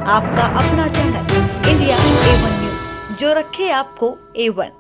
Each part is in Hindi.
आपका अपना चैनल इंडिया A1 न्यूज, जो रखे आपको A1।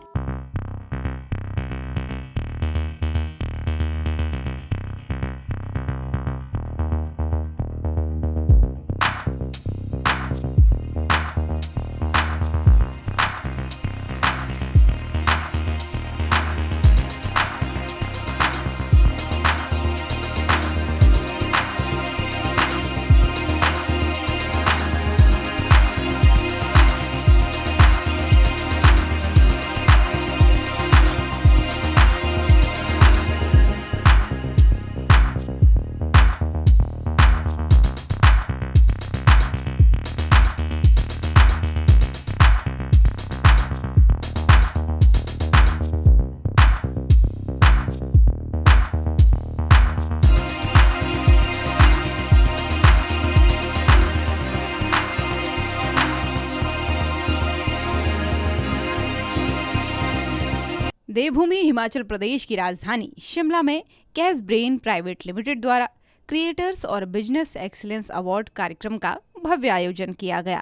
देवभूमि हिमाचल प्रदेश की राजधानी शिमला में कैश ब्रेन प्राइवेट लिमिटेड द्वारा क्रिएटर्स और बिजनेस एक्सीलेंस अवार्ड कार्यक्रम का भव्य आयोजन किया गया।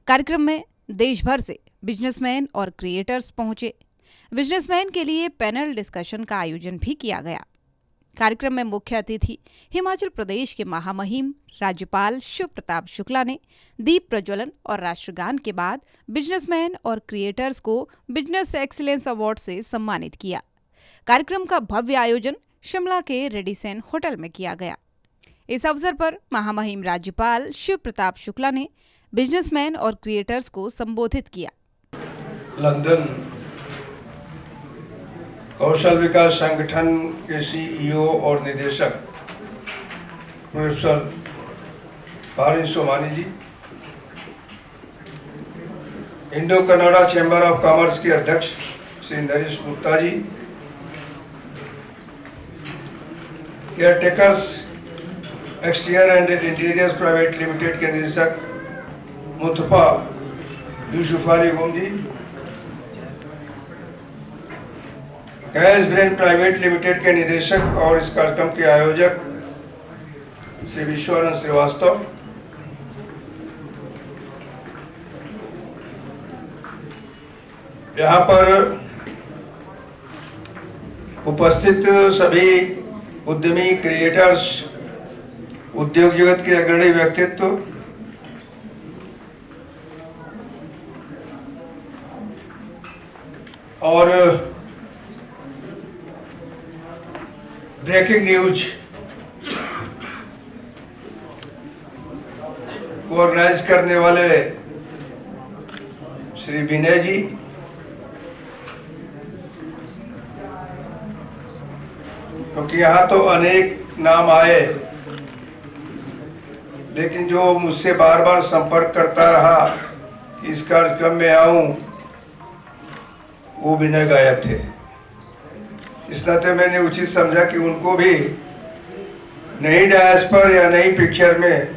कार्यक्रम में देश भर से बिजनेसमैन और क्रिएटर्स पहुंचे। बिजनेसमैन के लिए पैनल डिस्कशन का आयोजन भी किया गया। कार्यक्रम में मुख्य अतिथि हिमाचल प्रदेश के महामहिम राज्यपाल शिव प्रताप शुक्ला ने दीप प्रज्वलन और राष्ट्रगान के बाद बिजनेसमैन और क्रिएटर्स को बिजनेस एक्सीलेंस अवार्ड से सम्मानित किया। कार्यक्रम का भव्य आयोजन शिमला के रेडिसन होटल में किया गया। इस अवसर पर महामहिम राज्यपाल शिव प्रताप शुक्ला ने बिजनेसमैन और क्रिएटर्स को संबोधित किया। लंदन कौशल विकास संगठन के सीईओ और निदेशक professor Parin Somani ji, Indo Canada chamber of commerce के अध्यक्ष Shri Naresh Gupta ji, caretakers exterior and interiors private limited के निदेशक Mustafa Yusuf Ali Gom ji, cash brain private limited के निदेशक और इस कार्यक्रम के आयोजक श्री विश्वानंद श्रीवास्तव, यहाँ पर उपस्थित सभी उद्यमी, क्रिएटर्स, उद्योग जगत के अग्रणी व्यक्तित्व, और ब्रेकिंग न्यूज को ऑर्गेनाइज करने वाले श्री विनय जी, क्योंकि यहाँ तो अनेक नाम आए, लेकिन जो मुझसे बार बार संपर्क करता रहा कि इस कार्यक्रम में आऊं, वो विनय गायब थे। इस नाते मैंने उचित समझा कि उनको भी नई डायस पर या नई पिक्चर में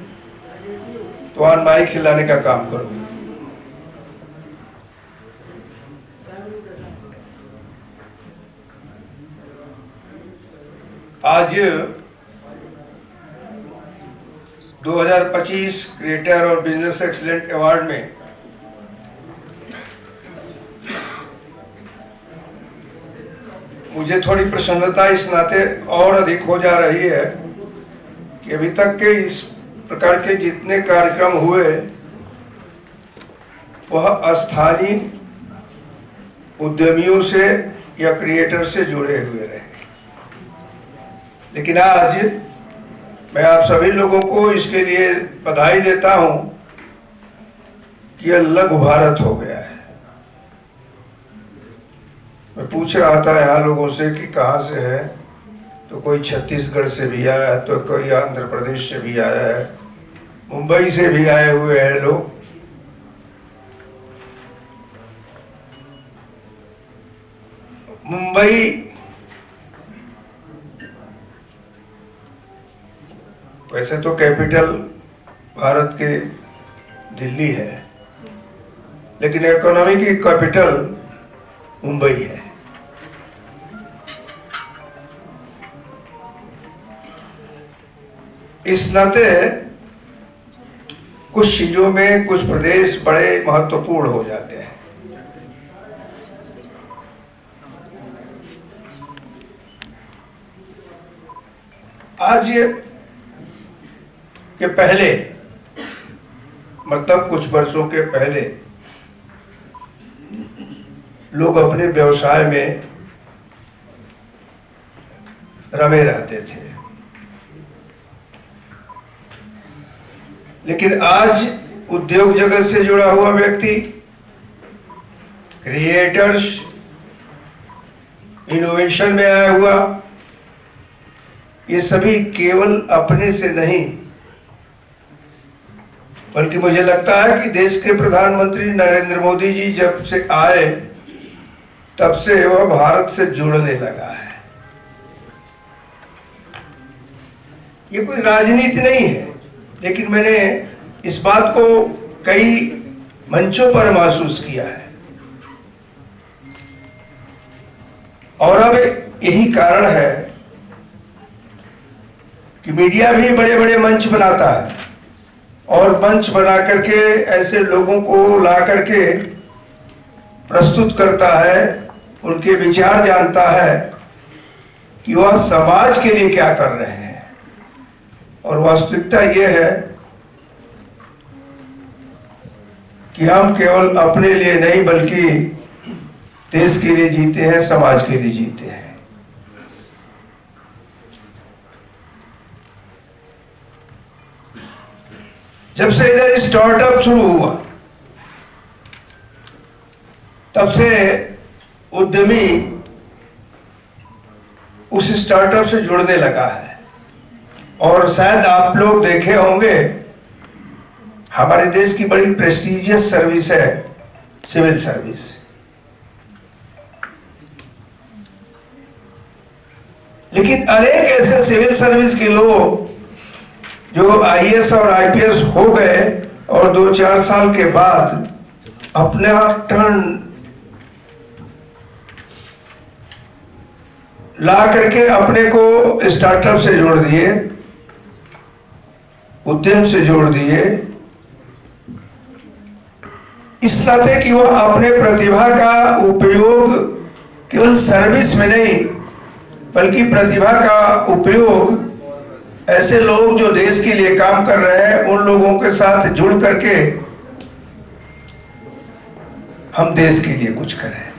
तो अनमाई खिलाने का काम करूं। आज 2025 क्रिएटर और बिजनेस एक्सीलेंट अवार्ड में मुझे थोड़ी प्रसन्नता इस नाते और अधिक हो जा रही है कि अभी तक के इस प्रकार के जितने कार्यक्रम हुए वह स्थानीय उद्यमियों से या क्रिएटर से जुड़े हुए रहे, लेकिन आज मैं आप सभी लोगों को इसके लिए बधाई देता हूं कि यह लघु भारत हो गया है। मैं पूछ रहा था यहाँ लोगों से कि कहाँ से है, तो कोई छत्तीसगढ़ से भी आया है, तो कोई आंध्र प्रदेश से भी आया है, मुंबई से भी आए हुए हैं लोग। मुंबई वैसे तो कैपिटल भारत के दिल्ली है, लेकिन इकोनॉमी की कैपिटल मुंबई है। इस नाते कुछ चीजों में कुछ प्रदेश बड़े महत्वपूर्ण हो जाते हैं। आज के पहले, मतलब कुछ वर्षों के पहले, लोग अपने व्यवसाय में रमे रहते थे, लेकिन आज उद्योग जगत से जुड़ा हुआ व्यक्ति, क्रिएटर्स, इनोवेशन में आया हुआ, ये सभी केवल अपने से नहीं, बल्कि मुझे लगता है कि देश के प्रधानमंत्री नरेंद्र मोदी जी जब से आए तब से वह भारत से जुड़ने लगा है। ये कोई राजनीति नहीं है, लेकिन मैंने इस बात को कई मंचों पर महसूस किया है, और अब यही कारण है कि मीडिया भी बड़े बड़े मंच बनाता है, और मंच बना करके ऐसे लोगों को ला करके प्रस्तुत करता है, उनके विचार जानता है कि वह समाज के लिए क्या कर रहे हैं। और वास्तविकता यह है कि हम केवल अपने लिए नहीं बल्कि देश के लिए जीते हैं, समाज के लिए जीते हैं। जब से इधर स्टार्टअप शुरू हुआ तब से उद्यमी उस स्टार्टअप से जुड़ने लगा है, और शायद आप लोग देखे होंगे हमारे देश की बड़ी प्रेस्टिजियस सर्विस है सिविल सर्विस। लेकिन अनेक ऐसे सिविल सर्विस के लोग जो आईएएस और आईपीएस हो गए और 2-4 साल के बाद अपना टर्न ला करके अपने को स्टार्टअप से जोड़ दिए, उद्यम से जोड़ दिए, इस नाते कि वह अपने प्रतिभा का उपयोग केवल सर्विस में नहीं बल्कि प्रतिभा का उपयोग ऐसे लोग जो देश के लिए काम कर रहे हैं उन लोगों के साथ जुड़ करके हम देश के लिए कुछ करें,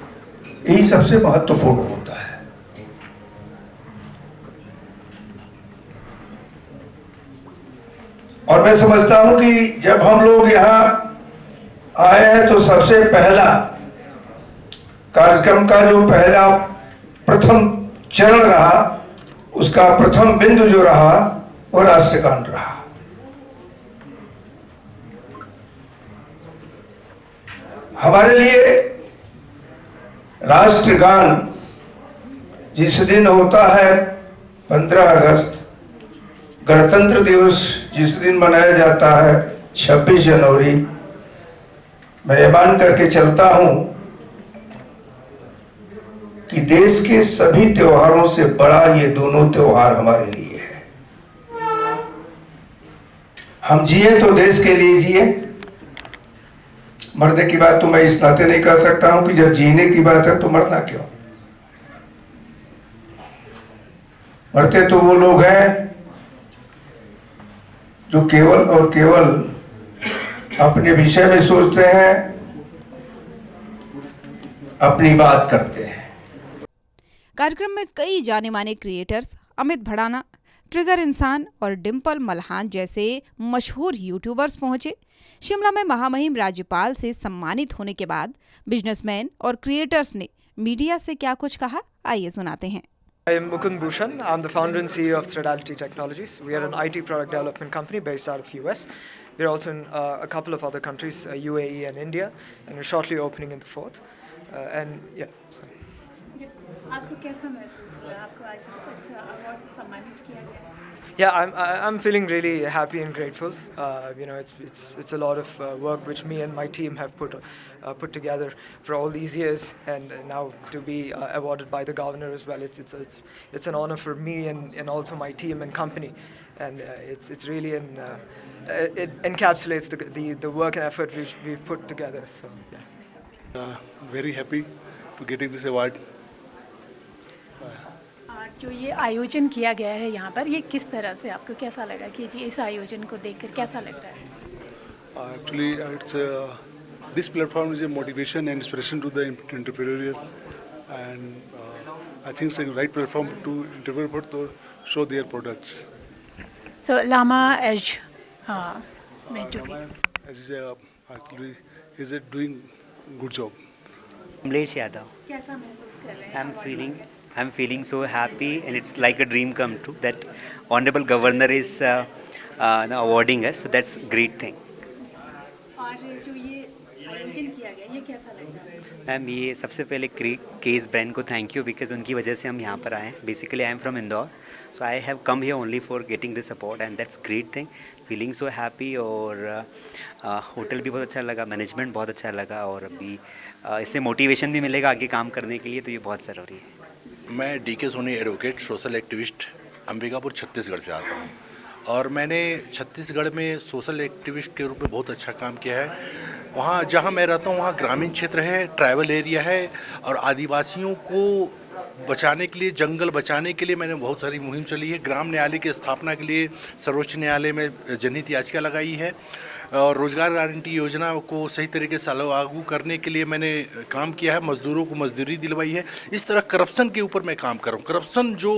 यही सबसे महत्वपूर्ण होता है। और मैं समझता हूं कि जब हम लोग यहां आए हैं तो सबसे पहला कार्यक्रम का जो पहला प्रथम चरण रहा, उसका प्रथम बिंदु जो रहा वो राष्ट्रगान रहा। हमारे लिए राष्ट्रगान जिस दिन होता है 15 अगस्त, गणतंत्र दिवस जिस दिन मनाया जाता है 26 जनवरी, मैं ये मान करके चलता हूं कि देश के सभी त्योहारों से बड़ा ये दोनों त्योहार हमारे लिए है। हम जिए तो देश के लिए जिए। मरने की बात तो मैं इस नाते नहीं कर सकता हूं कि जब जीने की बात है तो मरना क्यों। मरते तो वो लोग हैं जो केवल और केवल अपने विषय में सोचते हैं, अपनी बात करते हैं। कार्यक्रम में कई जाने माने क्रिएटर्स अमित भड़ाना, ट्रिगर इंसान और डिम्पल मल्हान जैसे मशहूर यूट्यूबर्स पहुंचे। शिमला में महामहिम राज्यपाल से सम्मानित होने के बाद बिजनेसमैन और क्रिएटर्स ने मीडिया से क्या कुछ कहा, आइए सुनाते हैं। I am Mukund Bhushan. I'm the founder and CEO of Threadality Technologies. We are an IT product development company based out of US. We're also in a couple of other countries, UAE and India, and we're shortly opening in the fourth. आपको कैसा महसूस हुआ? आपको आज इस अवार्ड से सम्मानित किया गया? Yeah, I'm feeling really happy and grateful. It's a lot of work which me and my team have put together for all these years, and now to be awarded by the governor as well. It's an honor for me and also my team and company. and it's really it encapsulates the work and effort we've put together. So yeah. Very happy to getting this award. जो ये आयोजन किया गया है यहाँ पर, ये किस तरह से आपको कैसा लगा कि जी इस आयोजन को देखकर कैसा लग रहा है? Actually, it's this platform is a motivation and inspiration to the entrepreneur, and I think it's a right platform to entrepreneur to show their products. So Lama Edge meant to be. As is actually is doing good job. Kamlesh Yadav. कैसा महसूस कर रहे हैं? I'm feeling so happy, and it's like a dream come true that Honorable Governor is awarding us. So that's great thing. और जो ये आयोजन किया गया, ये कैसा लग रहा है? मैम, ये सबसे पहले केस ब्रांड को थैंक यू, बिकॉज उनकी वजह से हम यहाँ पर आए हैं. Basically I am from Indore, so I have come here only for getting this support, and that's great thing. Feeling so happy. और होटल भी बहुत अच्छा लगा, मैनेजमेंट बहुत अच्छा लगा, और अभी इससे मोटिवेशन भी मिलेगा आगे काम करने के लिए, तो ये बहुत ज़रूरी है. मैं DK Soni advocate, social activist, Ambikapur Chhattisgarh से आता हूँ. और मैंने छत्तीसगढ़ में सोशल एक्टिविस्ट के रूप में बहुत अच्छा काम किया है. वहाँ जहाँ मैं रहता हूँ वहाँ ग्रामीण क्षेत्र है, ट्राइबल एरिया है, और आदिवासियों को बचाने के लिए, जंगल बचाने के लिए मैंने बहुत सारी मुहिम चली है. ग्राम न्यायालय की स्थापना के लिए सर्वोच्च न्यायालय में जनहित याचिका लगाई है, और रोजगार गारंटी योजना को सही तरीके से लागू करने के लिए मैंने काम किया है. मजदूरों को मजदूरी दिलवाई है. इस तरह करप्शन के ऊपर मैं काम कर रहा हूँ. करप्शन जो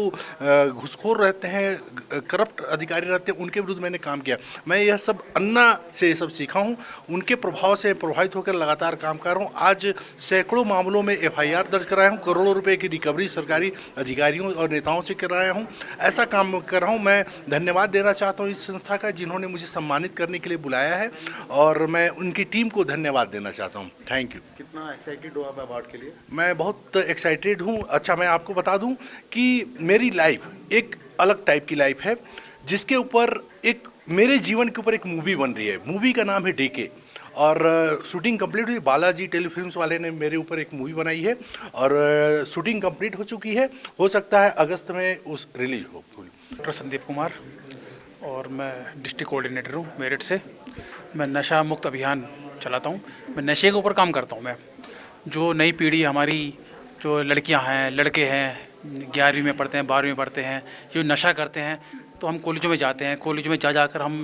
घुसखोर रहते हैं, करप्ट अधिकारी रहते हैं, उनके विरुद्ध मैंने काम किया. मैं यह सब अन्ना से ये सब सीखा हूँ. उनके प्रभाव से प्रभावित होकर लगातार काम कर रहा हूँ. आज सैकड़ों मामलों में FIR दर्ज कराया हूँ. करोड़ों रुपये की रिकवरी सरकारी अधिकारियों और नेताओं से कराया हूँ. ऐसा काम कर रहा हूँ. मैं धन्यवाद देना चाहता हूँ इस संस्था का, जिन्होंने मुझे सम्मानित करने के लिए बुलाया है, और मैं उनकी टीम को धन्यवाद देना चाहता हूं. Thank you. कितना एक्साइटेड हो आप अवार्ड के लिए? मैं बहुत एक्साइटेड हूं. अच्छा, मैं आपको बता दूं कि मेरी लाइफ एक अलग टाइप की लाइफ है, जिसके ऊपर एक मेरे जीवन के ऊपर एक मूवी बन रही है. मूवी का नाम है DK, और शूटिंग कंप्लीट हुई. बालाजी टेलीफिल्म्स वाले ने मेरे ऊपर एक मूवी बनाई है, और शूटिंग कंप्लीट हो चुकी है. हो सकता है अगस्त में उस रिलीज हो. डॉक्टर संदीप कुमार, और मैं डिस्ट्रिक्ट कोऑर्डिनेटर हूँ मेरठ से. मैं नशा मुक्त अभियान चलाता हूँ. मैं नशे के ऊपर काम करता हूँ. मैं जो नई पीढ़ी हमारी, जो लड़कियाँ हैं, लड़के हैं, 11वीं में पढ़ते हैं, 12वीं में पढ़ते हैं, जो नशा करते हैं, तो हम कॉलेजों में जाते हैं. कॉलेजों में जाकर हम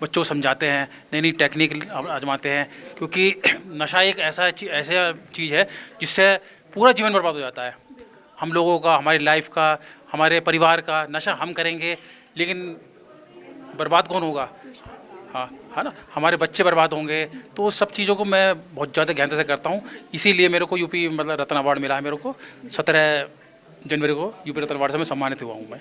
बच्चों को समझाते हैं, नई नई टेक्निक आजमाते हैं, क्योंकि नशा एक ऐसा चीज़ है जिससे पूरा जीवन बर्बाद हो जाता है. हम लोगों का, हमारी लाइफ का, हमारे परिवार का. नशा हम करेंगे लेकिन बर्बाद कौन होगा? हाँ, है ना, हमारे बच्चे बर्बाद होंगे. तो सब चीज़ों को मैं बहुत ज़्यादा गहनता से करता हूँ. इसीलिए मेरे को यूपी मतलब रत्न अवार्ड मिला है. मेरे को 17 जनवरी को यूपी रत्न अवार्ड से मैं सम्मानित हुआ हूँ. मैं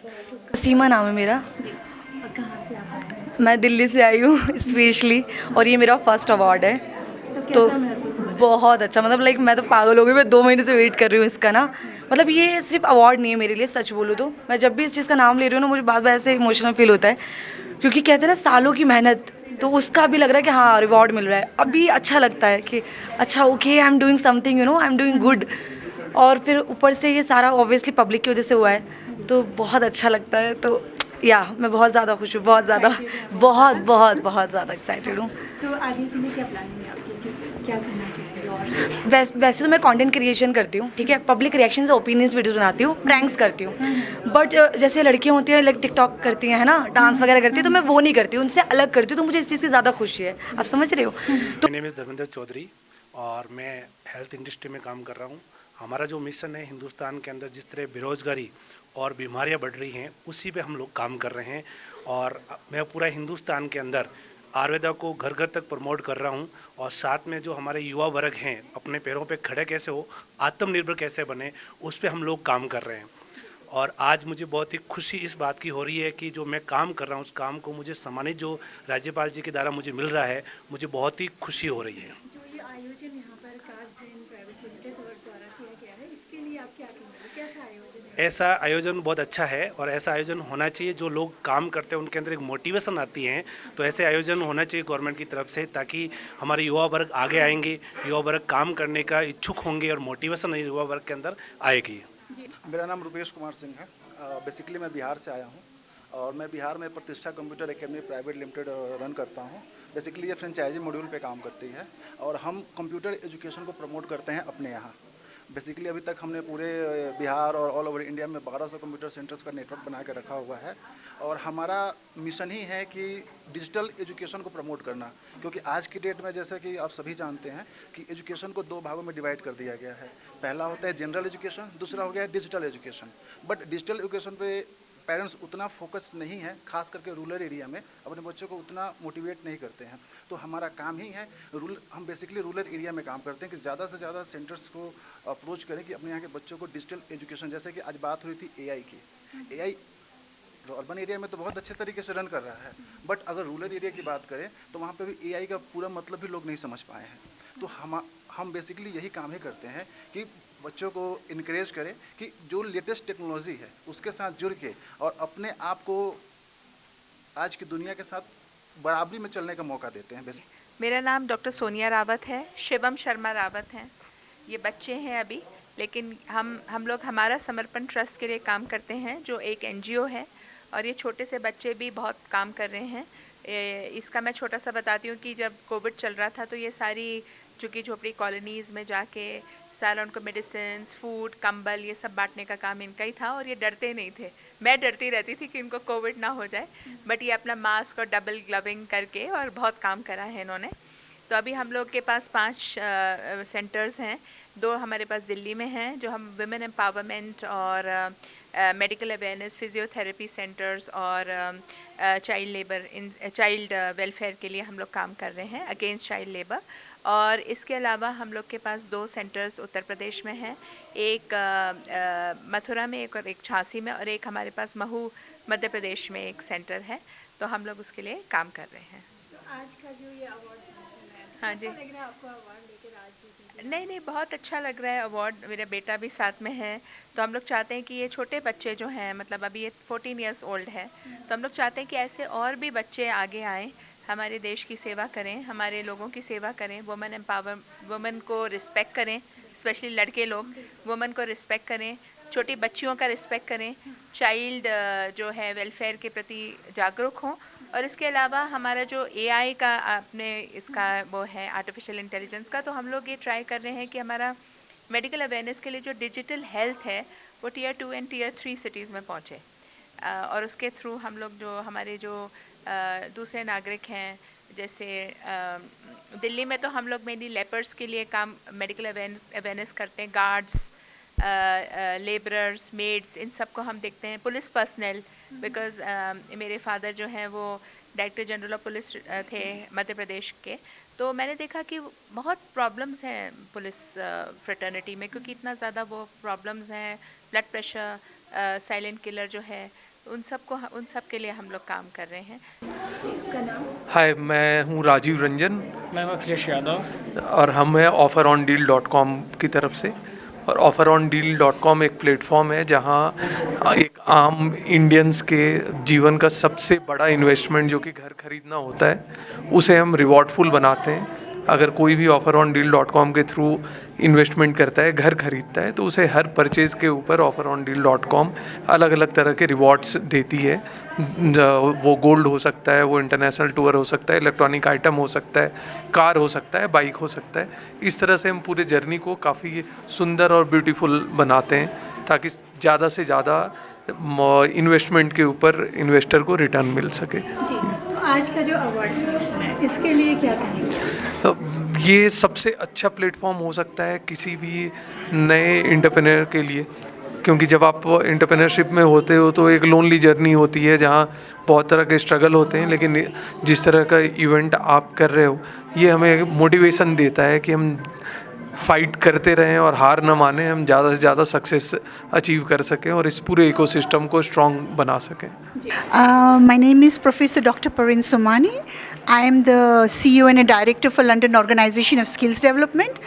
सीमा नाम है मेरा. और कहाँ से आप? मैं दिल्ली से आई हूँ स्पेशली, और ये मेरा फर्स्ट अवार्ड है. तो कैसा महसूस हो रहा है? बहुत अच्छा, मतलब लाइक मैं तो पागल हो गई. मैं 2 महीने से वेट कर रही हूँ इसका ना. मतलब ये सिर्फ अवार्ड नहीं है मेरे लिए, सच बोलूँ तो. मैं जब भी इस चीज़ का नाम ले रही हूँ ना, मुझे बार बार ऐसे इमोशनल फील होता है, क्योंकि कहते हैं ना सालों की मेहनत, तो उसका भी लग रहा है कि हाँ रिवॉर्ड मिल रहा है. अभी अच्छा लगता है कि अच्छा okay, I am doing something, you know, I am doing good. और फिर ऊपर से ये सारा ऑब्वियसली पब्लिक की वजह से हुआ है, तो बहुत अच्छा लगता है. तो या मैं बहुत ज़्यादा खुश हूँ, बहुत ज़्यादा, बहुत बहुत बहुत ज़्यादा एक्साइटेड हूँ. तो आगे के लिए क्या प्लानिंग है आपकी, कि क्या करना चाहिए? और वैसे तो मैं कंटेंट क्रिएशन करती हूँ, ठीक है, पब्लिक रिएक्शन से ओपिनियंस वीडियोस बनाती हूँ, प्रैंक्स करती हूँ. बट जैसे लड़कियाँ होती हैं, लाइक टिकटॉक करती हैं, है ना, डांस वगैरह करती है, तो मैं वो नहीं करती हूँ, उनसे अलग करती हूँ. तो मुझे इस चीज़ की ज़्यादा खुशी है. आप समझ रहे हो? तो मेरा नाम धर्मेंद्र चौधरी, और मैं हेल्थ इंडस्ट्री में काम कर रहा हूँ. हमारा जो मिशन है, हिंदुस्तान के अंदर जिस तरह बेरोज़गारी और बीमारियाँ बढ़ रही हैं, उसी पे हम लोग काम कर रहे हैं. और मैं पूरा हिंदुस्तान के अंदर आयुर्वेदा को घर घर तक प्रमोट कर रहा हूँ. और साथ में जो हमारे युवा वर्ग हैं, अपने पैरों पे खड़े कैसे हो, आत्मनिर्भर कैसे बने, उस पे हम लोग काम कर रहे हैं. और आज मुझे बहुत ही खुशी इस बात की हो रही है कि जो मैं काम कर रहा हूँ, उस काम को मुझे सम्मानित जो राज्यपाल जी के द्वारा मुझे मिल रहा है, मुझे बहुत ही खुशी हो रही है. जो ये आयोजन यहाँ पर कास्ट ब्रेन प्राइवेट लिमिटेड द्वारा किया गया है, इसके लिए आप क्या कहेंगे? कैसा आयोजन है? ऐसा आयोजन बहुत अच्छा है, और ऐसा आयोजन होना चाहिए. जो लोग काम करते हैं उनके अंदर एक मोटिवेशन आती है, तो ऐसे आयोजन होना चाहिए गवर्नमेंट की तरफ से, ताकि हमारे युवा वर्ग आगे आएंगे, युवा वर्ग काम करने का इच्छुक होंगे, और मोटिवेशन युवा वर्ग के अंदर आएगी. मेरा नाम रुपेश कुमार सिंह है. बेसिकली मैं बिहार से आया हूँ. और मैं बिहार में प्रतिष्ठा computer academy private limited run करता हूँ। बेसिकली ये फ्रेंचाइजी मॉड्यूल पे काम करती है और हम कंप्यूटर एजुकेशन को प्रमोट करते हैं अपने यहाँ। बेसिकली अभी तक हमने पूरे बिहार और ऑल ओवर इंडिया में 1200 कंप्यूटर सेंटर्स का नेटवर्क बना के रखा हुआ है और हमारा मिशन ही है कि डिजिटल एजुकेशन को प्रमोट करना, क्योंकि आज की डेट में जैसे कि आप सभी जानते हैं कि एजुकेशन को 2 भागों में डिवाइड कर दिया गया है। पहला होता है जनरल एजुकेशन, दूसरा हो गया है digital education. But digital education पे पेरेंट्स उतना फोकस नहीं है, खास करके रूरल एरिया में अपने बच्चों को उतना मोटिवेट नहीं करते हैं। तो हमारा काम ही है हम बेसिकली रूरल एरिया में काम करते हैं कि ज़्यादा से ज़्यादा सेंटर्स को अप्रोच करें कि अपने यहाँ के बच्चों को डिजिटल एजुकेशन, जैसे कि आज बात हुई थी एआई की, एआई अर्बन एरिया में तो बहुत अच्छे तरीके से रन कर रहा है, बट अगर रूरल एरिया की बात करें तो वहाँ पे भी एआई का पूरा मतलब भी लोग नहीं समझ पाए हैं। तो हम बेसिकली यही काम ही करते हैं कि बच्चों को इनकरेज करें कि जो लेटेस्ट टेक्नोलॉजी है उसके साथ जुड़ के और अपने आप को आज की दुनिया के साथ बराबरी में चलने का मौका देते हैं। मेरा नाम डॉक्टर सोनिया रावत है, शिवम शर्मा रावत हैं। ये बच्चे हैं अभी, लेकिन हम लोग हमारा समर्पण ट्रस्ट के लिए काम करते हैं जो एक एनजीओ है और ये छोटे से बच्चे भी बहुत काम कर रहे हैं। इसका मैं छोटा सा बताती हूँ कि जब कोविड चल रहा था तो ये सारी झुग्गी झोपड़ी कॉलोनीज़ में जाके सारा उनको मेडिसिन, फूड, कंबल ये सब बांटने का काम इनका ही था और ये डरते नहीं थे। मैं डरती रहती थी कि इनको कोविड ना हो जाए, बट ये अपना मास्क और डबल ग्लविंग करके और बहुत काम करा है इन्होंने। तो अभी हम लोग के पास 5 सेंटर्स हैं, 2 हमारे पास दिल्ली में हैं जो हम विमेन एम्पावरमेंट और मेडिकल अवेयरनेस, फिजियोथेरेपी सेंटर्स और चाइल्ड वेलफेयर के लिए हम लोग काम कर रहे हैं, अगेंस्ट चाइल्ड लेबर। और इसके अलावा हम लोग के पास 2 सेंटर्स उत्तर प्रदेश में हैं, एक मथुरा में एक और एक झांसी में, और एक हमारे पास महू मध्य प्रदेश में एक सेंटर है। तो हम लोग उसके लिए काम कर रहे हैं। आज का जो ये अवार्ड, हाँ जी, लग रहा है आपको अवार्ड लेकर आज? नहीं, बहुत अच्छा लग रहा है अवार्ड। मेरा बेटा भी साथ में है, तो हम लोग चाहते हैं कि ये छोटे बच्चे जो हैं, मतलब अभी ये 14 ईयर्स ओल्ड है, तो हम लोग चाहते हैं कि ऐसे और भी बच्चे आगे आएँ, हमारे देश की सेवा करें, हमारे लोगों की सेवा करें, वुमेन को रिस्पेक्ट करें, स्पेशली लड़के लोग वुमेन को रिस्पेक्ट करें, छोटी बच्चियों का रिस्पेक्ट करें, चाइल्ड जो है वेलफेयर के प्रति जागरूक हों। और इसके अलावा हमारा जो एआई का आपने इसका वो है आर्टिफिशियल इंटेलिजेंस का, तो हम लोग ये ट्राई कर रहे हैं कि हमारा मेडिकल अवेयरनेस के लिए जो डिजिटल हेल्थ है वो Tier 2 एंड Tier 3 सिटीज़ में पहुँचे, और उसके थ्रू हम लोग जो हमारे जो दूसरे नागरिक हैं, जैसे दिल्ली में तो हम लोग मेनली लेपर्स के लिए काम मेडिकल अवेयरनेस करते हैं, गार्ड्स, लेबरर्स, मेड्स, इन सब को हम देखते हैं, पुलिस पर्सनल, बिकॉज़ मेरे फादर जो हैं वो डायरेक्टर जनरल ऑफ पुलिस थे मध्य प्रदेश के। तो मैंने देखा कि बहुत प्रॉब्लम्स हैं पुलिस फ्रेटर्निटी में, क्योंकि इतना ज़्यादा वो प्रॉब्लम्स हैं, ब्लड प्रेशर, साइलेंट किलर जो है, उन सब के लिए हम लोग काम कर रहे हैं। हाय, मैं हूँ राजीव रंजन। मैं अखिलेश यादव। और हम हैं offerondeal.com की तरफ से। और offerondeal.com एक प्लेटफॉर्म है जहाँ एक आम इंडियंस के जीवन का सबसे बड़ा इन्वेस्टमेंट जो कि घर खरीदना होता है, उसे हम रिवॉर्डफुल बनाते हैं। अगर कोई भी offerondeal.com के थ्रू इन्वेस्टमेंट करता है, घर खरीदता है, तो उसे हर परचेज़ के ऊपर offerondeal.com अलग अलग तरह के रिवॉर्ड्स देती है। वो गोल्ड हो सकता है, वो इंटरनेशनल टूर हो सकता है, इलेक्ट्रॉनिक आइटम हो सकता है, कार हो सकता है, बाइक हो सकता है। इस तरह से हम पूरे जर्नी को काफ़ी सुंदर और ब्यूटीफुल बनाते हैं ताकि ज़्यादा से ज़्यादा इन्वेस्टमेंट के ऊपर इन्वेस्टर को रिटर्न मिल सके। जी, तो आज का जो अवार्ड है इसके लिए क्या कहेंगे? ये सबसे अच्छा प्लेटफॉर्म हो सकता है किसी भी नए एंटरप्रेन्योर के लिए, क्योंकि जब आप एंटरप्रेन्योरशिप में होते हो तो एक लोनली जर्नी होती है जहाँ बहुत तरह के स्ट्रगल होते हैं, लेकिन जिस तरह का इवेंट आप कर रहे हो ये हमें मोटिवेशन देता है कि हम फाइट करते रहें और हार न माने, हम ज़्यादा से ज़्यादा सक्सेस अचीव कर सकें और इस पूरे इकोसिस्टम को स्ट्रॉन्ग बना सकें। My name is Professor Dr. Parin Somani. I am the CEO and a Director for London Organization of Skills Development.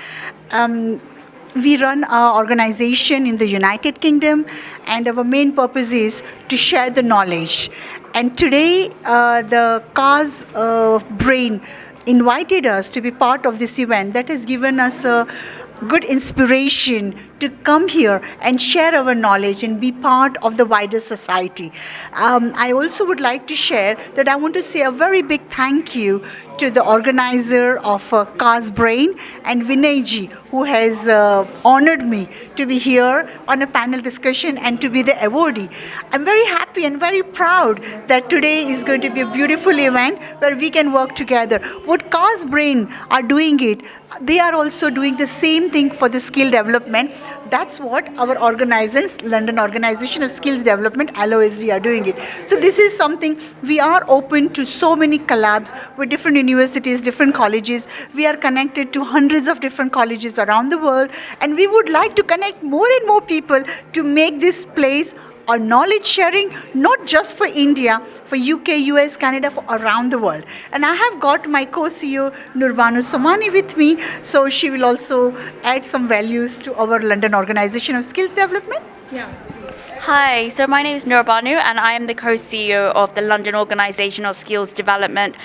We run our organization in the United Kingdom, and our main purpose is to share the knowledge. And today, the Cars Brain invited us to be part of this event that has given us a good inspiration to come here and share our knowledge and be part of the wider society. I also would like to share that I want to say a very big thank you to the organizer of Cars Brain and Vinay ji, who has honored me to be here on a panel discussion and to be the awardee. I'm very happy and very proud that today is going to be a beautiful event where we can work together. What Cars Brain are doing it, they are also doing the same thing for the skill development. That's what our organizers, London Organization of Skills Development, LOSD, are doing it. So this is something we are open to so many collabs with different universities, different colleges. We are connected to hundreds of different colleges around the world, and we would like to connect more and more people to make this place a knowledge sharing, not just for India, for UK, US, Canada, for around the world. And I have got my co-CEO Nurbanu Somani with me, so she will also add some values to our London Organization of Skills Development. Yeah. Hi, so my name is Nurbanu and I am the co-CEO of the London Organisation of Skills Development.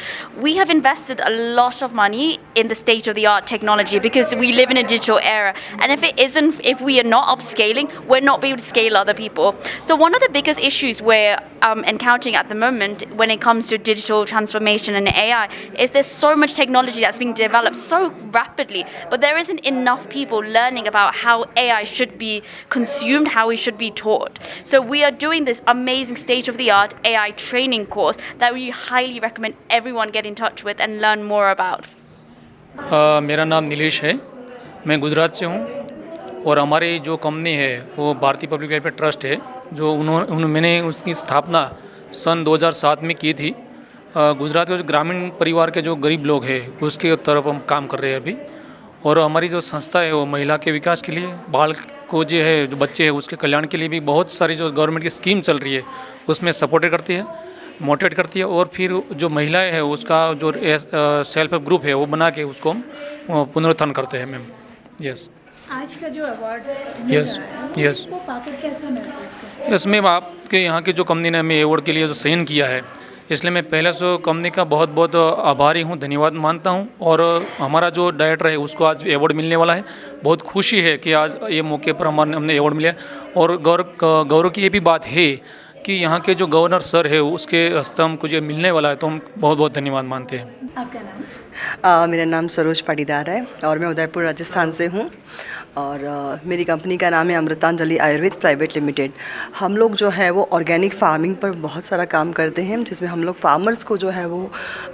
We have invested a lot of money in the state-of-the-art technology because we live in a digital era, and if we are not upscaling, we're not able to scale other people. So one of the biggest issues we're encountering at the moment when it comes to digital transformation and AI is there's so much technology that's being developed so rapidly, but there isn't enough people learning about how AI should be consumed, how it should be taught. So we are doing this amazing state-of-the-art AI training course that we highly recommend everyone get in touch with and learn more about. मेरा नाम नीलेश है, मैं गुजरात से हूँ और हमारी जो कंपनी है वो भारतीय पब्लिक वेलफेयर ट्रस्ट है, जो मैंने उसकी स्थापना सन 2007 में की थी। गुजरात के जो ग्रामीण परिवार के जो गरीब लोग हैं उसके तरफ हम काम कर रहे हैं अभी, और हमारी जो संस्था है वो महिला के विकास के लिए, बाल को जो है जो बच्चे हैं उसके कल्याण के लिए भी बहुत सारी जो गवर्नमेंट की स्कीम चल रही है उसमें सपोर्ट करती है, मोटिवेट करती है, और फिर जो महिलाएं हैं उसका जो सेल्फ हेल्प ग्रुप है वो बना के उसको हम पुनरुत्थान करते हैं मैम। यस, आज का जो अवार्ड यस यस वो पाकर कैसा महसूस करते हैं? यस मैम, आपके यहाँ की जो कंपनी ने हमें अवार्ड के लिए जो चयन किया है, इसलिए मैं पहले से कंपनी का बहुत बहुत आभारी हूँ, धन्यवाद मानता हूँ। और हमारा जो डायरेक्टर है उसको आज अवार्ड मिलने वाला है, बहुत खुशी है कि आज ये मौके पर हमने अवार्ड मिला। और गौरव की ये भी बात है कि यहाँ के जो गवर्नर सर है उसके हस्ते हमको जो मिलने वाला है, तो हम बहुत बहुत धन्यवाद मानते हैं। आपका नाम? मेरा नाम सरोज पाटीदार है और मैं उदयपुर राजस्थान से हूँ, और मेरी कंपनी का नाम है अमृतांजलि आयुर्वेद प्राइवेट लिमिटेड। हम लोग जो है वो ऑर्गेनिक फार्मिंग पर बहुत सारा काम करते हैं, जिसमें हम लोग फार्मर्स को जो है वो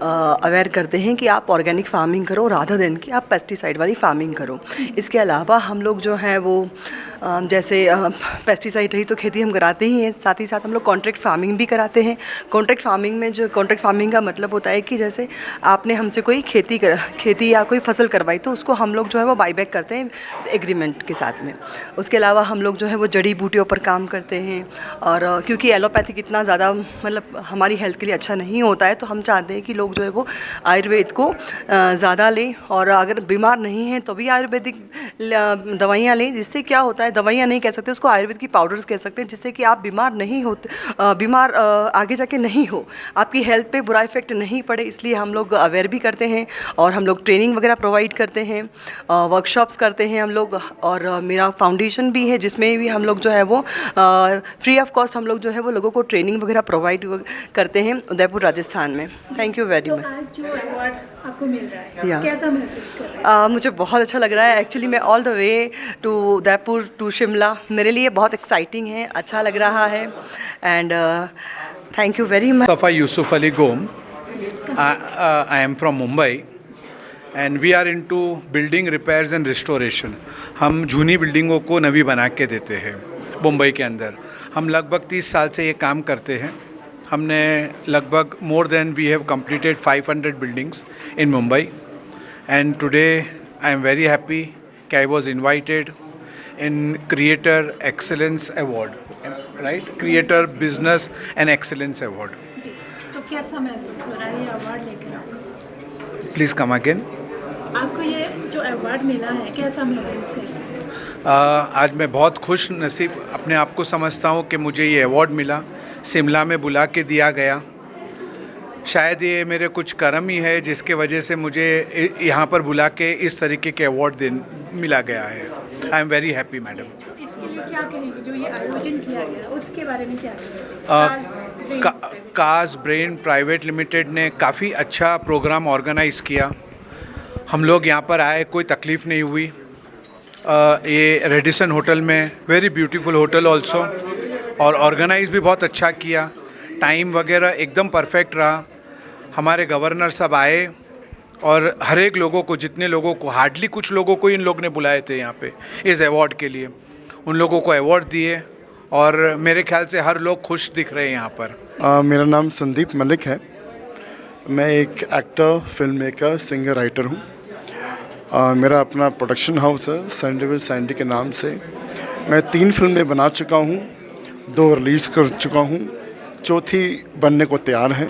अवेयर करते हैं कि आप ऑर्गेनिक फार्मिंग करो रादर देन कि आप पेस्टिसाइड वाली फार्मिंग करो। इसके अलावा हम लोग जो है वो जैसे पेस्टिसाइड रही तो खेती हम कराते ही हैं, साथ ही साथ हम लोग कॉन्ट्रैक्ट फार्मिंग भी कराते हैं। कॉन्ट्रैक्ट फार्मिंग में जो कॉन्ट्रैक्ट फार्मिंग का मतलब होता है कि जैसे आपने हमसे कोई खेती या कोई फसल करवाई तो उसको हम लोग जो है वो बाईबैक करते हैं एग्रीमेंट के साथ में। उसके अलावा हम लोग जो है वो जड़ी बूटियों पर काम करते हैं, और क्योंकि एलोपैथिक इतना ज़्यादा मतलब हमारी हेल्थ के लिए अच्छा नहीं होता है, तो हम चाहते हैं कि लोग जो है वो आयुर्वेद को ज़्यादा लें, और अगर बीमार नहीं हैं तो भी आयुर्वेदिक दवाइयाँ लें। जिससे क्या होता है, दवाइयाँ नहीं कह सकते उसको, आयुर्वेद की पाउडर्स कह सकते हैं, जिससे कि आप बीमार नहीं होते, बीमार आगे जाके नहीं हो, आपकी हेल्थ पे बुरा इफेक्ट नहीं पड़े। इसलिए हम लोग अवेयर भी करते हैं, और हम लोग ट्रेनिंग वगैरह प्रोवाइड करते हैं, वर्कशॉप्स करते हैं हम लोग। और मेरा फाउंडेशन भी है जिसमें भी हम लोग जो है वो फ्री ऑफ कॉस्ट हम लोग जो है वो लोगों को ट्रेनिंग वगैरह प्रोवाइड करते हैं उदयपुर राजस्थान में। Thank you very much. आज जो अवार्ड आपको मिल रहा है कैसा महसूस कर रहे हैं? मुझे बहुत अच्छा लग रहा है। एक्चुअली मैं all the way to Udaipur to Shimla, मेरे लिए बहुत एक्साइटिंग है, अच्छा लग रहा है, and thank you very much. Mustafa Yusuf Ali Gom. I am from Mumbai and we are into building repairs and restoration. हम जूनी बिल्डिंगों को नवी बना के देते हैं मुंबई के अंदर। हम लगभग 30 साल से ये काम करते हैं। हमने लगभग more than we have completed 500 buildings in Mumbai, and today I am very happy that I was invited in Creator Excellence Award, right? Creator Business and Excellence Award. तो कैसा महसूस हो रहा है ये अवार्ड लेकर? Please come again. आपको ये जो अवार्ड मिला है कैसा महसूस कर रहे हैं? आज मैं बहुत खुश नसीब अपने आप को समझता हूँ कि मुझे ये अवार्ड मिला, शिमला में बुला के दिया गया। शायद ये मेरे कुछ कर्म ही है जिसके वजह से मुझे यहाँ पर बुला के इस तरीके के अवार्ड मिला गया है। I am very happy madam. तो इसके लिए क्या कहेंगे, जो ये आयोजन किया गया उसके बारे में क्या कहेंगे? काज ब्रेन प्राइवेट लिमिटेड ने काफ़ी अच्छा प्रोग्राम ऑर्गेनाइज़ किया। हम लोग यहाँ पर आए, कोई तकलीफ़ नहीं हुई। ये रेडिसन होटल में, वेरी ब्यूटीफुल होटल ऑल्सो, और ऑर्गेनाइज भी बहुत अच्छा किया। टाइम वगैरह एकदम परफेक्ट रहा। हमारे गवर्नर सब आए और हर एक लोगों को, जितने लोगों को, हार्डली कुछ लोगों को इन लोग ने बुलाए थे यहाँ पे इस अवार्ड के लिए, उन लोगों को अवार्ड दिए और मेरे ख्याल से हर लोग खुश दिख रहे हैं यहाँ पर। मेरा नाम संदीप मलिक है। मैं एक actor, film maker, singer, writer हूँ। मेरा अपना प्रोडक्शन हाउस है सैंडीविच सैंडी के नाम से। मैं 3 फिल्में बना चुका हूँ, 2 रिलीज़ कर चुका हूँ, चौथी बनने को तैयार है।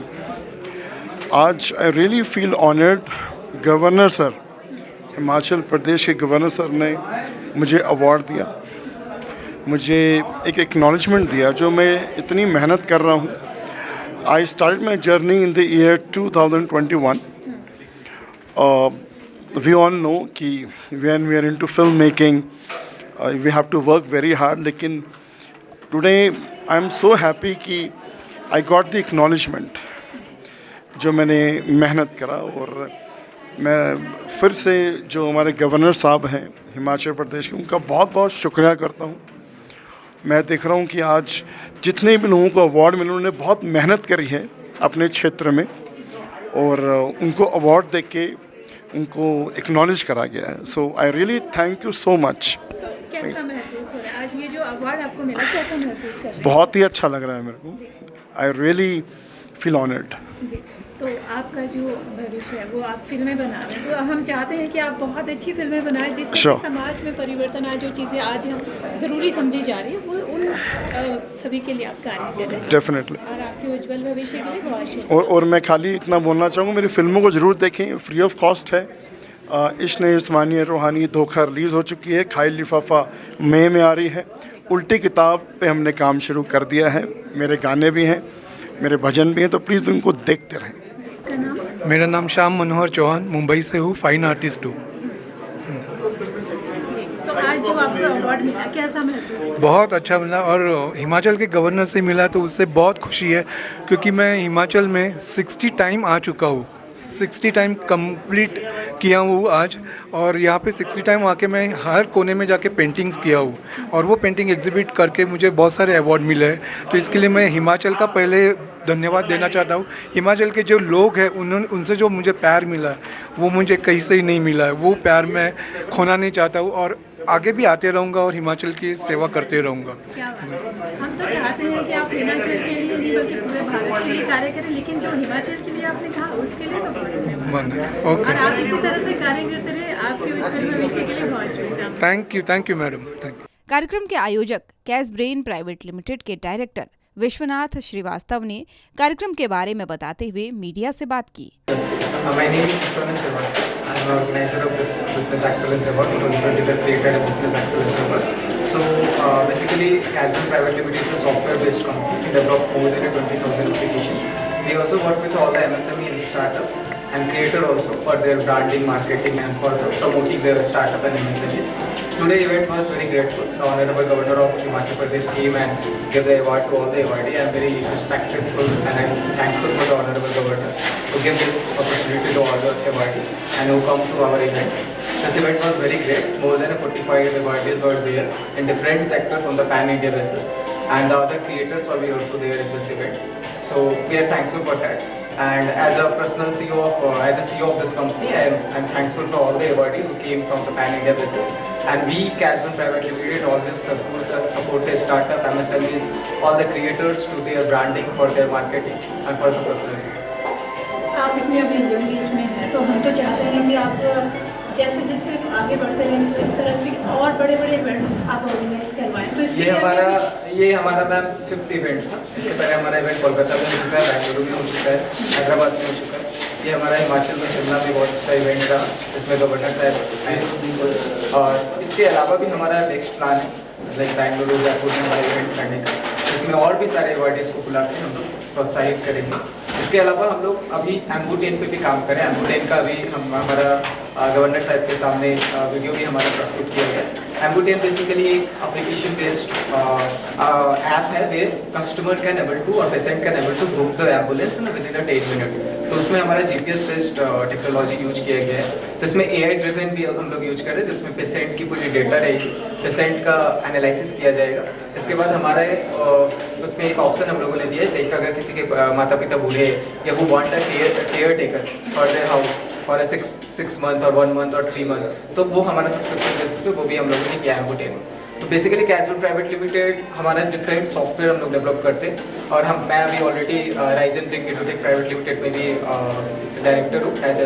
आज I really feel honoured. Governor sir, Himachal Pradesh के गवर्नर सर ने मुझे अवार्ड दिया, मुझे एक एक्नॉलेजमेंट दिया जो मैं इतनी मेहनत कर रहा हूँ। I start my journey in the year 2021। We all know कि when we are into film making we have to work very hard, लेकिन today I am so happy कि आई गॉट द एक्नॉलेजमेंट जो मैंने मेहनत करा। और मैं फिर से जो हमारे गवर्नर साहब हैं हिमाचल प्रदेश के, उनका बहुत बहुत शुक्रिया करता हूँ। मैं देख रहा हूँ कि आज जितने भी लोगों को अवार्ड मिले, उन्होंने बहुत मेहनत करी है अपने क्षेत्र में और उनको अवार्ड दे के उनको एक्नॉलेज करा गया है। So I really thank you so much. कैसा महसूस हो रहा है आज ये जो अवार्ड आपको मिला, कैसा महसूस कर रहे हैं? बहुत ही अच्छा लग रहा है मेरे को। आई रियली फील ऑनर्ड। तो आपका जो भविष्य है वो आप फिल्में बना रहे हैं, तो हम चाहते हैं कि आप बहुत अच्छी फिल्में बनाएं जिससे समाज में परिवर्तन आए। जो चीज़ें आज हम ज़रूरी समझी जा रही है वो उन सभी के लिए आप कार्य करें। डेफिनेटली। और आपके उज्जवल भविष्य के लिए बहुत शुक्रिया। और मैं खाली इतना बोलना चाहूँगा, मेरी फिल्मों को ज़रूर देखें, फ्री ऑफ कॉस्ट है। इश्क नहीं उस्मानी रूहानी धोखा रिलीज़ हो चुकी है, खाली लिफाफा मई में आ रही है। उल्टी किताब पे हमने काम शुरू कर दिया है। मेरे गाने भी हैं, मेरे भजन भी हैं, तो प्लीज़ उनको देखते रहें। मेरा नाम श्याम मनोहर चौहान, मुंबई से हूँ, फाइन आर्टिस्ट हूँ। तो आज जो आपको अवार्ड मिला, कैसा महसूस हुआ? बहुत अच्छा मिला और हिमाचल के गवर्नर से मिला तो उससे बहुत खुशी है, क्योंकि मैं हिमाचल में 60 टाइम आ चुका हूँ, 60 टाइम कंप्लीट किया हूँ आज। और यहाँ पे 60 टाइम आके मैं हर कोने में जाके पेंटिंग्स किया हूँ और वो पेंटिंग एग्जिबिट करके मुझे बहुत सारे अवार्ड मिले हैं। तो इसके लिए मैं हिमाचल का पहले धन्यवाद देना चाहता हूँ। हिमाचल के जो लोग हैं उनसे जो मुझे प्यार मिला है वो मुझे कहीं से ही नहीं मिला है। वो प्यार मैं खोना नहीं चाहता हूँ और आगे भी आते रहूँगा और हिमाचल की सेवा करते रहूँगा। हम तो चाहते हैं कि आप हिमाचल के लिए नहीं बल्कि पूरे भारत के लिए कार्य करें, लेकिन जो हिमाचल के लिए आपने कहा उसके लिए तो बहुत धन्यवाद। और आप इसी तरह से कार्य करते रहे। आपके उज्जवल भविष्य के लिए बहुत शुभकामनाएं। Thank you madam. कार्यक्रम के आयोजक कैस ब्रेन प्राइवेट लिमिटेड के डायरेक्टर विश्वनाथ श्रीवास्तव ने कार्यक्रम के बारे में बताते हुए मीडिया से बात की। My name is Vishwanath Srivastava. I am the organizer of this Business Excellence Award, 2025 Creator Business Excellence Award. So basically, Casbon Private Limited is a software-based company. We develop more than 20,000 applications. We also work with all the MSME and startups and creator also for their branding, marketing, and for promoting their startup and MSMEs. Today event was very grateful. The Honorable Governor of Himachal Pradesh came and gave the award to all the awardees. I am very respectful and I am thankful for the Honorable Governor to give this opportunity to all the awardees and who come to our event. This event was very great. More than 45 awardees were there in different sectors on the pan-India basis, and the other creators were also there in this event. So we are thankful for that. And as a personal CEO of this company, I am thankful for all the awardees who came from the pan-India basis. And we, Casbon Private Limited, always support the startup, MSMEs, all the creators to their branding, for their marketing, and for the personal. आप इतने अभी यंग एज में हैं, तो हम तो चाहते हैं कि आप जैसे जैसे आगे बढ़ते रहें तो इस तरह से और बड़े बड़े इवेंट्स आप ऑर्गेनाइज करवाएं। तो इसके ये हमारा मैम 5th इवेंट था। इसके पहले हमारा इवेंट कोलकाता में हो चुका है, बेंगलुरु में हो चुका है, हैदराबाद में हो चुका है। ये हमारा हिमाचल में शिमला में बहुत अच्छा इवेंट रहा, इसमें गवर्नर साहब आए। और इसके अलावा भी हमारा नेक्स्ट प्लान है, लाइक बेंगलुरु जयपुर में हमारा इवेंट करने का, इसमें और भी सारे अवार्डीज़ को बुला के हम लोग प्रोत्साहित करेंगे। इसके अलावा हम लोग अभी एम्बुटेन पे भी काम करें। एम्बुटेन का भी हमारा गवर्नर साहब के सामने वीडियो भी हमारा प्रस्तुत किया गया। Ambuten basically एक application based app है where customer can able to or patient can able to book the ambulance within a 10 minute. तो उसमें हमारा GPS बेस्ड टेक्नोलॉजी यूज किया गया है, तो इसमें AI ड्रिवन भी हम लोग यूज कर रहे हैं, जिसमें पेशेंट की पूरी डेटा रहेगी, पेशेंट का एनालिसिस किया जाएगा। इसके बाद हमारा उसमें एक ऑप्शन हम लोगों ने दिया है, लाइक अगर किसी के माता पिता बूढ़े या वो want a care taker for their house for 6 month और 1 मंथ और 3 मंथ, तो वो हमारा सब्सक्रिप्शन बेसिस पे वो भी हम लोगों ने किया है एम्बुटेन। तो बेसिकली कैजबेन प्राइवेट लिमिटेड हमारा डिफरेंट सॉफ्टवेयर हम लोग डेवलप करते हैं, और मैं अभी ऑलरेडी राइजन ब्रिंग एडुटेक प्राइवेट लिमिटेड में भी डायरेक्टर हूँ, as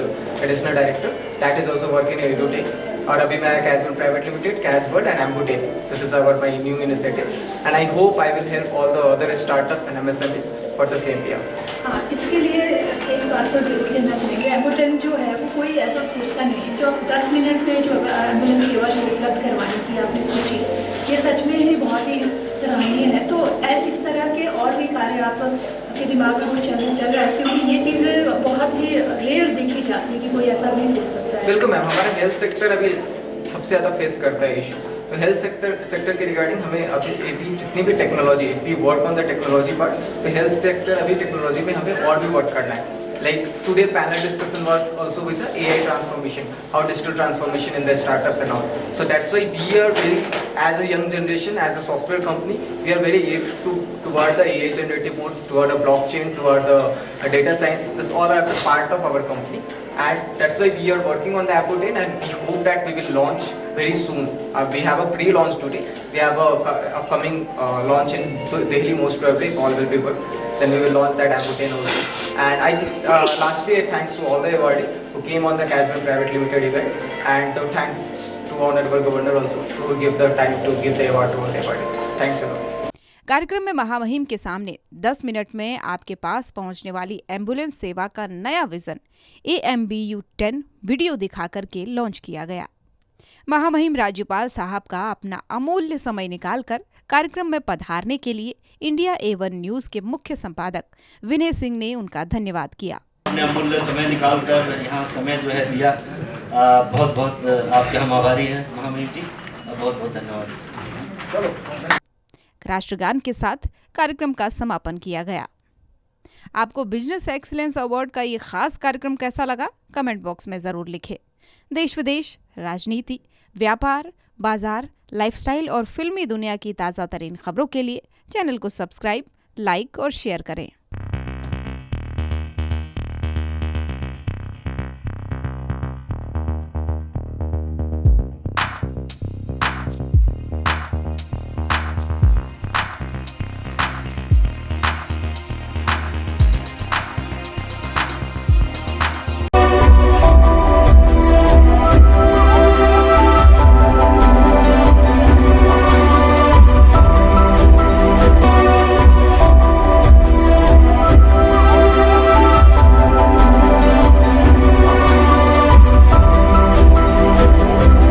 additional director, that is also work in edutech. और अभी मैं कैजबेन प्राइवेट लिमिटेड, कैजवर्ड एंड एम्बुटेन, this is our my new initiative and I hope I will help all the other startups and MSMEs for the same year. हाँ, इसके लिए एक बात तो जरूर कहना चाहेंगे, एम्बुटेन जो है वो कोई ऐसा सोचता नहीं है जो 10 मिनट में जो एम्बुलेंस सेवा जो उपलब्ध करवाने की आपने सोची, ये सच में ही बहुत ही सराहनीय है। तो इस तरह के और भी कार्य आपके दिमाग में कुछ चल रहा है, क्योंकि ये चीज़ बहुत ही रेयर देखी जाती है कि कोई ऐसा नहीं सोच सकता है। बिल्कुल मैम, हमारा हेल्थ सेक्टर अभी सबसे ज़्यादा फेस करता है इशू, तो हेल्थ सेक्टर के रिगार्डिंग हमें अभी जितनी भी technology, if we work on the technology part, तो हेल्थ सेक्टर अभी टेक्नोलॉजी में हमें और भी वर्क करना है। Like today panel discussion was also with the AI transformation, how digital transformation in the startups and all. So that's why we are very, as a young generation, as a software company, we are very eager toward the AI generative mode, toward the blockchain, toward the data science. This all are the part of our company, and that's why we are working on the Ambuten, and we hope that we will launch very soon. We have a pre-launch today. We have a upcoming launch in Delhi, most probably, if all will be good. Then we will launch that Ambuten also. And lastly, thanks to all the awardees who came on the Casbon Private Limited event, and thanks to Honorable Governor also to give the time to give the award to all the awardees. Thanks a lot. कार्यक्रम में महामहिम के सामने 10 मिनट में आपके पास पहुंचने वाली एम्बुलेंस सेवा का नया विजन AMBU 10 वीडियो दिखाकर के लॉन्च किया गया। महामहिम राज्यपाल साहब का अपना अमूल्य समय निकालकर कार्यक्रम में पधारने के लिए इंडिया A1 न्यूज के मुख्य संपादक विनय सिंह ने उनका धन्यवाद किया। हमने अमूल्य समय निकालकर यहाँ समय जो है दिया, बहुत बहुत आपके हम आभारी हैं महामहिम जी, बहुत बहुत धन्यवाद। राष्ट्रगान के साथ कार्यक्रम का समापन किया गया। आपको बिजनेस एक्सीलेंस अवार्ड का ये खास कार्यक्रम कैसा लगा, कमेंट बॉक्स में जरूर लिखें। देश विदेश, राजनीति, व्यापार, बाजार, लाइफस्टाइल और फिल्मी दुनिया की ताज़ा तरीन खबरों के लिए चैनल को सब्सक्राइब, लाइक और शेयर करें।